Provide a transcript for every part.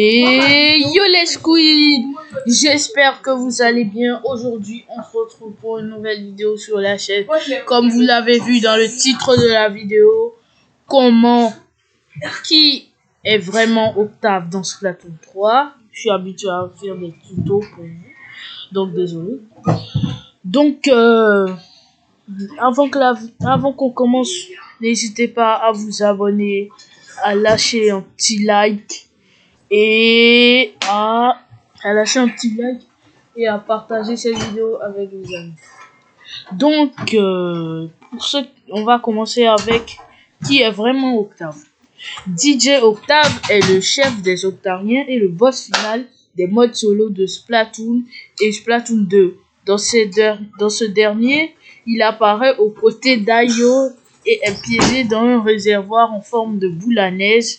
Et yo les squid, j'espère que vous allez bien. Aujourd'hui on se retrouve pour une nouvelle vidéo sur la chaîne. Comme vous l'avez vu dans le titre de la vidéo, qui est vraiment Octave dans Splatoon 3. Je suis habitué à faire des tutos pour vous, donc désolé. Donc avant qu'on commence, n'hésitez pas à vous abonner, à lâcher un petit like et à partager cette vidéo avec vos amis. Donc on va commencer avec qui est vraiment Octave. DJ Octave est le chef des Octariens et le boss final des modes solo de Splatoon et Splatoon 2. Dans ce dernier, il apparaît aux côtés d'Ayo et est piégé dans un réservoir en forme de boule à neige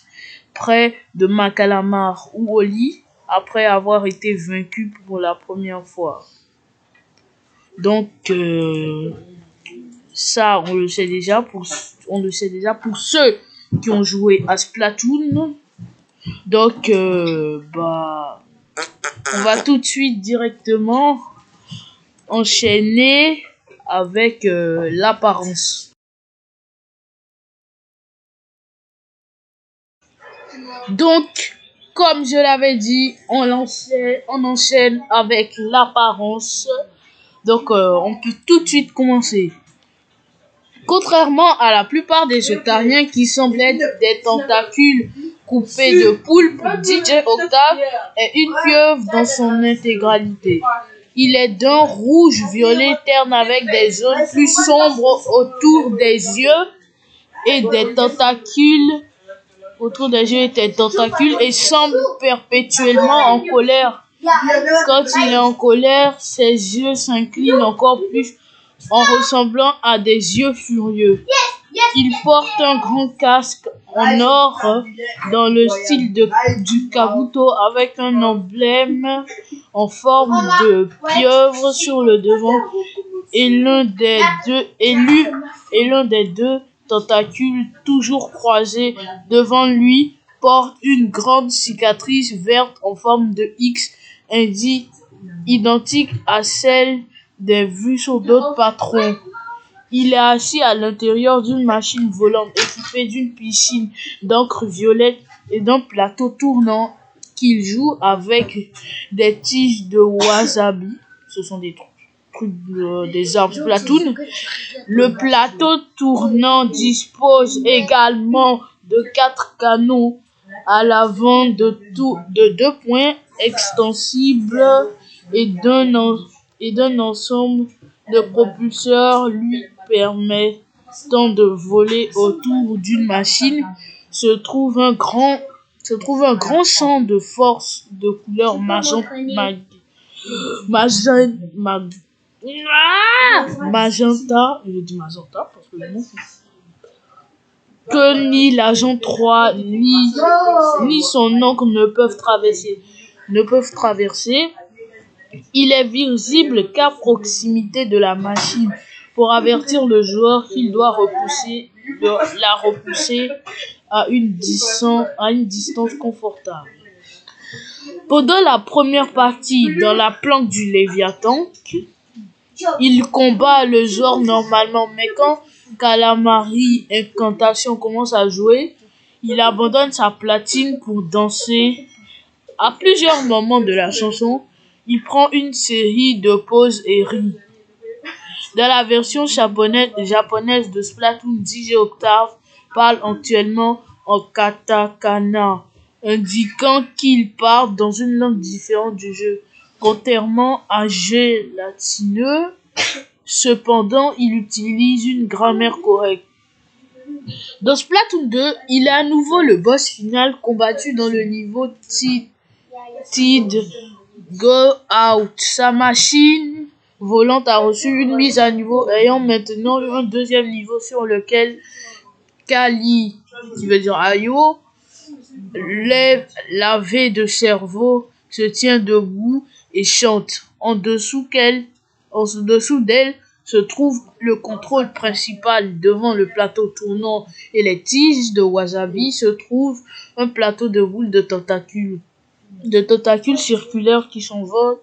près de Macalamar ou Oli après avoir été vaincu pour la première fois. Donc ça on le sait déjà pour ceux qui ont joué à Splatoon. Donc on va tout de suite directement enchaîner avec l'apparence. Donc comme je l'avais dit, on enchaîne avec l'apparence. Donc on peut tout de suite commencer. Contrairement à la plupart des Octariens qui semblent être des tentacules coupés de poulpe, DJ Octave est une pieuvre dans son intégralité. Il est d'un rouge-violet terne avec des zones plus sombres autour des yeux et des tentacules et semble perpétuellement en colère. Quand il est en colère, ses yeux s'inclinent encore plus en ressemblant à des yeux furieux. Il porte un grand casque en or dans le style du Kabuto avec un emblème en forme de pieuvre sur le devant et l'un des deux tentacules toujours croisés devant lui porte une grande cicatrice verte en forme de X identique à celle des vues sur d'autres patrons. Il est assis à l'intérieur d'une machine volante équipée d'une piscine d'encre violette et d'un plateau tournant qu'il joue avec des tiges de wasabi. Ce sont des trucs des arbres Splatoon. Le plateau tournant dispose également de 4 canons à l'avant de 2 points extensibles et d'un ensemble de propulseurs lui permettant de voler autour d'une machine. Se trouve un grand champ de force de couleur magenta, je dis magenta parce que le mot que ni l'agent 3 ni son oncle ne peuvent traverser. Il est visible qu'à proximité de la machine pour avertir le joueur qu'il doit la repousser à une distance confortable. Pendant la première partie dans la planque du Léviathan, il combat le joueur normalement, mais quand Calamari Incantation commence à jouer, il abandonne sa platine pour danser. À plusieurs moments de la chanson, il prend une série de pauses et rit. Dans la version japonaise de Splatoon, DJ Octave parle actuellement en katakana, indiquant qu'il parle dans une langue différente du jeu. Contrairement à Gélatineux, cependant, il utilise une grammaire correcte. Dans Splatoon 2, il est à nouveau le boss final combattu dans le niveau Tid Go Out. Sa machine volante a reçu une mise à niveau ayant maintenant un deuxième niveau sur lequel Kali, qui veut dire Ayo, lavé de cerveau, se tient debout et chante. En dessous d'elle se trouve le contrôle principal. Devant le plateau tournant et les tiges de wasabi se trouve un plateau de boules de tentacules. de tentacules circulaires qui s'envolent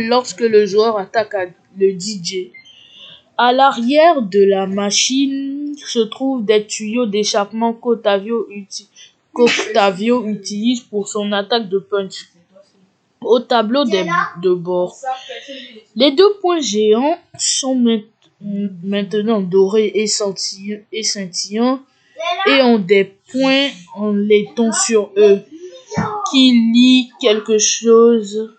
lorsque le joueur attaque le DJ. À l'arrière de la machine se trouvent des tuyaux d'échappement qu'Octavio utilise pour son attaque de punch. Au tableau de bord, les 2 points géants sont maintenant dorés et scintillants et ont des points en laiton sur eux qui lient quelque chose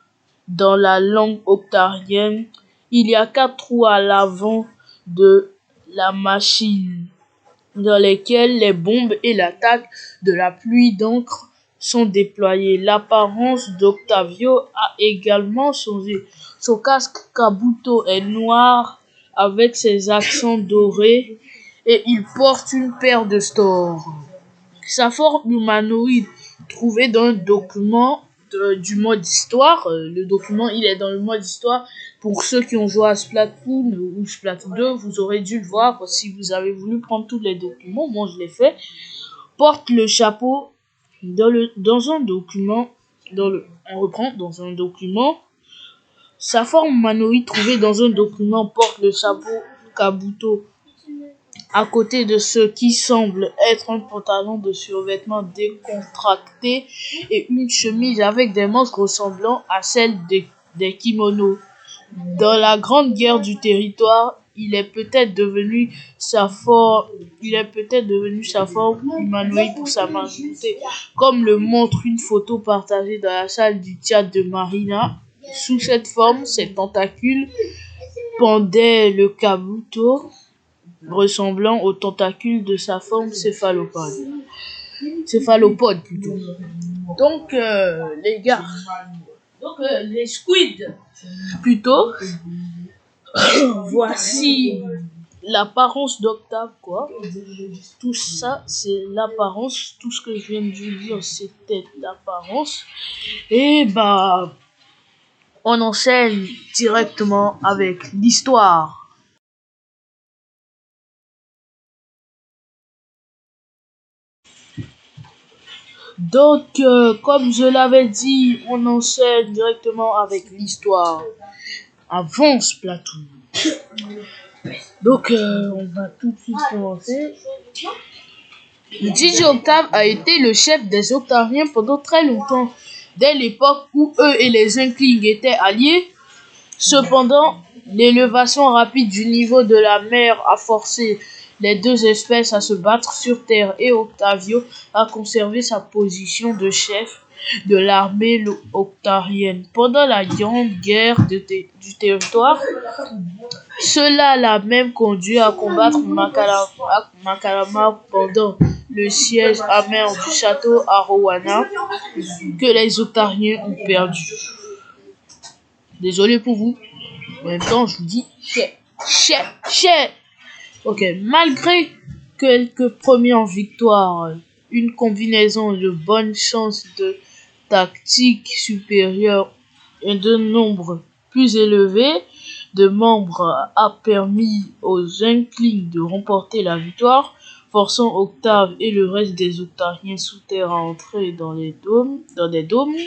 dans la langue octarienne. Il y a 4 trous à l'avant de la machine dans lesquels les bombes et l'attaque de la pluie d'encre sont déployées. L'apparence d'Octavio a également changé. Son casque Kabuto est noir avec ses accents dorés et il porte une paire de stores. Sa forme humanoïde trouvée dans un document du mode histoire. Le document, il est dans le mode histoire. Pour ceux qui ont joué à Splatoon ou Splatoon 2, vous aurez dû le voir si vous avez voulu prendre tous les documents. Moi, je l'ai fait. Porte le chapeau dans un document. On reprend dans un document. Sa forme humanoïde trouvée dans un document porte le chapeau Kabuto à côté de ce qui semble être un pantalon de survêtement décontracté et une chemise avec des manches ressemblant à celles des kimonos. Dans la Grande Guerre du Territoire, il est peut-être devenu sa forme humanoïde pour sa majorité, comme le montre une photo partagée dans la salle du théâtre de Marina. Sous cette forme, ses tentacules pendaient le kabuto, ressemblant aux tentacules de sa forme céphalopode plutôt. Donc les gars, les squids plutôt. Voici l'apparence d'Octave, quoi. Tout ça, c'est l'apparence. Tout ce que je viens de dire, c'était l'apparence. Et bah, on enchaîne directement avec l'histoire. Donc, comme je l'avais dit, on enchaîne directement avec l'histoire. Avant Splatoon. Donc, on va tout de suite commencer. DJ Octave a été le chef des Octariens pendant très longtemps, dès l'époque où eux et les Inklings étaient alliés. Cependant, l'élévation rapide du niveau de la mer a forcé les 2 espèces à se battre sur Terre et Octavio a conservé sa position de chef de l'armée octarienne. Pendant la Grande Guerre du Territoire, cela l'a même conduit à combattre Makalama pendant le siège amer du château Arowana que les Octariens ont perdu. Désolé pour vous. En même temps, je vous dis chais. Ok, malgré quelques premières victoires, une combinaison de bonnes chances de tactique supérieure et de nombre plus élevé de membres a permis aux Inklings de remporter la victoire, forçant Octave et le reste des Octariens sous terre à entrer dans des dômes.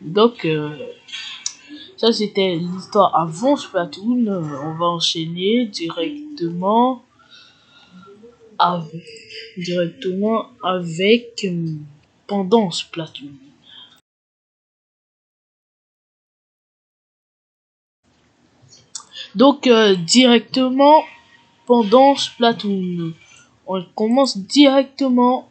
Donc, ça c'était l'histoire avant Splatoon. On va enchaîner directement avec pendant Splatoon. Donc directement pendant Splatoon. On commence directement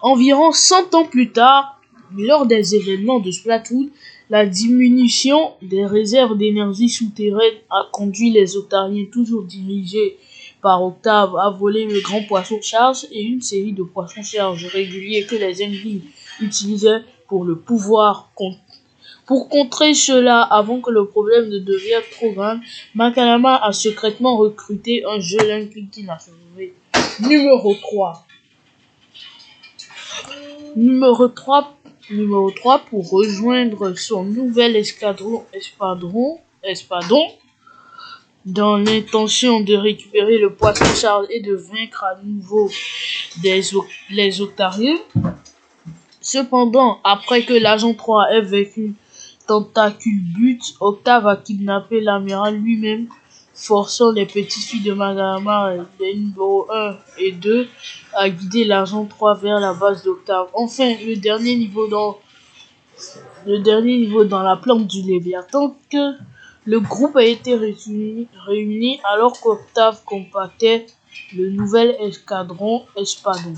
environ 100 ans plus tard, lors des événements de Splatoon. La diminution des réserves d'énergie souterraine a conduit les Octariens, toujours dirigés par Octave, à voler le grand poisson charge et une série de poissons charge réguliers que les Inklings utilisaient pour le pouvoir. Pour contrer cela, avant que le problème ne devienne trop grave, Makalama a secrètement recruté un jeune Inkling qui n'a sauvé. Numéro 3 pour rejoindre son nouvel espadon dans l'intention de récupérer le poisson charge et de vaincre à nouveau les Octariens. Cependant, après que l'agent 3 ait vécu Tentacule But, Octave a kidnappé l'amiral lui-même, forçant les petites filles de Magalama, les numéros 1 et 2, à guider l'agent 3 vers la base d'Octave. Enfin, le dernier niveau dans la plante du Léviathan, que le groupe a été réuni alors qu'Octave compactait le nouvel escadron Espadon.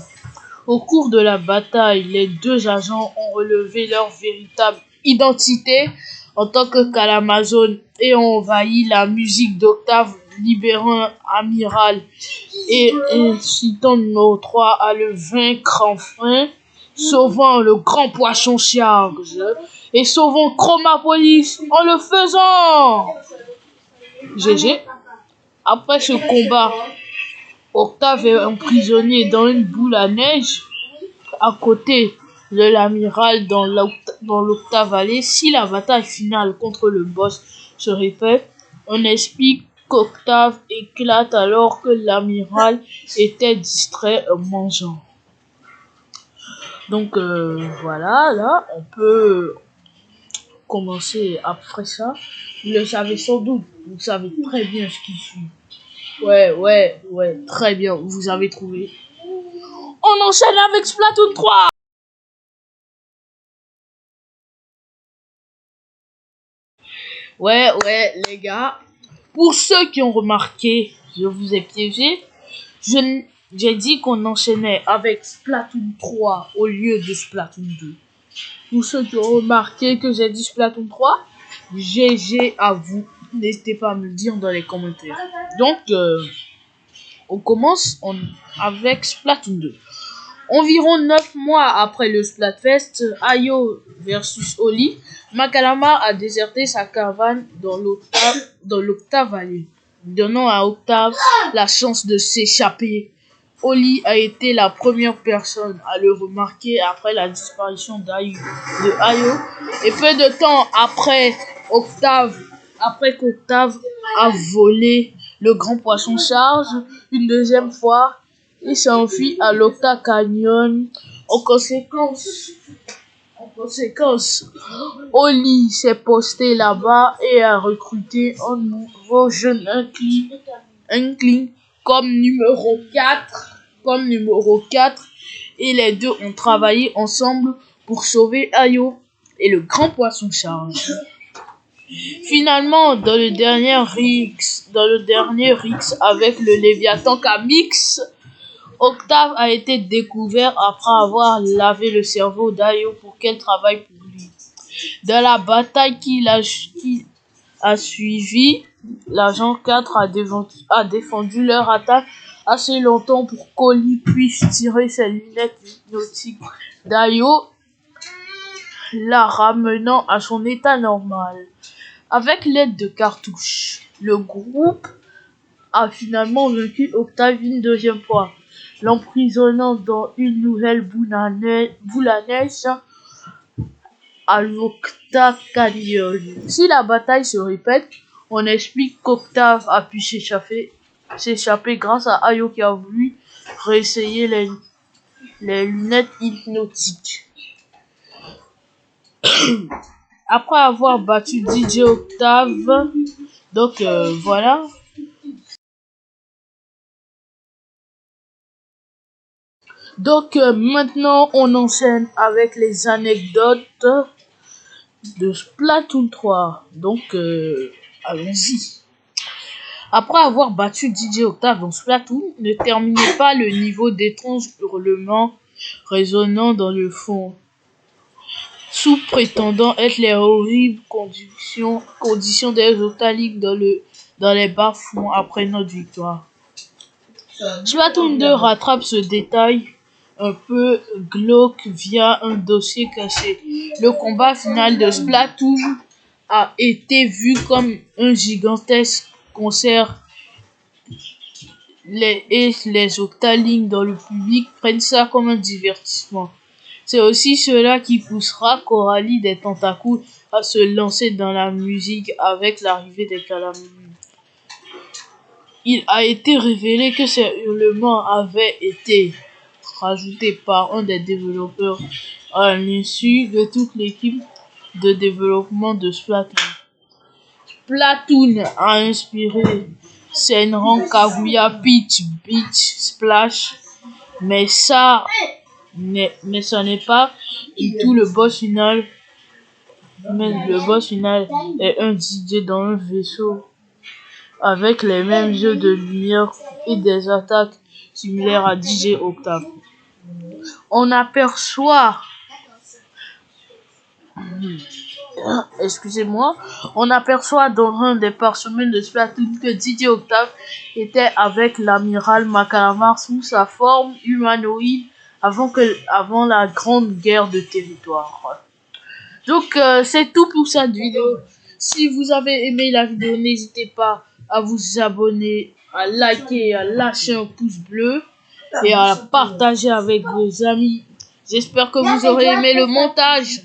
Au cours de la bataille, les deux agents ont relevé leur véritable identité en tant que Calamazone et ont envahi la musique d'Octave, libérant Amiral et incitant numéro 3 à le vaincre enfin, sauvant le grand poisson charge et sauvant Chromapolis en le faisant. GG. Après ce combat, Octave est emprisonné dans une boule à neige à côté de l'amiral dans l'Octave Valley. Si la bataille finale contre le boss se répète, on explique qu'Octave éclate alors que l'amiral était distrait en mangeant. Donc voilà, là on peut commencer après ça. Vous le savez sans doute, vous savez très bien ce qui suit. Ouais, très bien, vous avez trouvé. On enchaîne avec Splatoon 3. Ouais, les gars. Pour ceux qui ont remarqué, je vous ai piégé. J'ai dit qu'on enchaînait avec Splatoon 3 au lieu de Splatoon 2. Pour ceux qui ont remarqué que j'ai dit Splatoon 3, GG à vous. N'hésitez pas à me le dire dans les commentaires. Donc, on commence avec Splatoon 2. Environ 9 mois après le Splatfest, Ayo versus Oli, Makalama a déserté sa caravane dans l'Octave Valley, donnant à Octave la chance de s'échapper. Oli a été la première personne à le remarquer après la disparition de Ayo, et peu de temps après qu'Octave a volé le grand poisson charge une deuxième fois, il s'enfuit à l'Octa Canyon. En conséquence, Oli s'est posté là-bas et a recruté un nouveau jeune Inkling comme numéro 4. Et les deux ont travaillé ensemble pour sauver Ayo et le grand poisson charge. Finalement, dans le dernier Rix avec le Léviathan Kamix, Octave a été découvert après avoir lavé le cerveau d'Ayo pour qu'elle travaille pour lui. Dans la bataille qui a suivi, l'agent 4 a défendu leur attaque assez longtemps pour qu'Oli puisse tirer ses lunettes hypnotiques d'Ayo, la ramenant à son état normal. Avec l'aide de cartouches, le groupe a finalement vaincu Octave une deuxième fois, l'emprisonnant dans une nouvelle boule à neige à l'Octa Canyon. Si la bataille se répète, on explique qu'Octave a pu s'échapper grâce à Ayo qui a voulu réessayer les lunettes hypnotiques. Après avoir battu DJ Octave, donc voilà. Donc maintenant on enchaîne avec les anecdotes de Splatoon 3. Donc allons-y. Après avoir battu DJ Octave dans Splatoon, ne terminez pas le niveau d'étranges hurlements résonnant dans le fond, sous prétendant être les horribles conditions des Octaliques dans les bas-fonds après notre victoire. Splatoon 2 rattrape ce détail un peu glauque via un dossier caché. Le combat final de Splatoon a été vu comme un gigantesque concert. Les Octalings dans le public prennent ça comme un divertissement. C'est aussi cela qui poussera Coralie des Tentacules à se lancer dans la musique avec l'arrivée des Calamines. Il a été révélé que ces hurlements avaient été rajoutés par un des développeurs à l'insu de toute l'équipe de développement de Splatoon. Splatoon a inspiré Senran Kaguya Peach Beach Splash, mais ça n'est pas du tout le boss final. Mais le boss final est un DJ dans un vaisseau avec les mêmes jeux de lumière et des attaques similaires à DJ Octave. On aperçoit, on aperçoit dans un des parchemins de Splatoon que DJ Octave était avec l'amiral Macalamar sous sa forme humanoïde avant la grande guerre de territoire. Donc c'est tout pour cette vidéo. Si vous avez aimé la vidéo, n'hésitez pas à vous abonner, à liker, à lâcher un pouce bleu et à la partager avec vos amis. J'espère que vous aurez aimé le montage.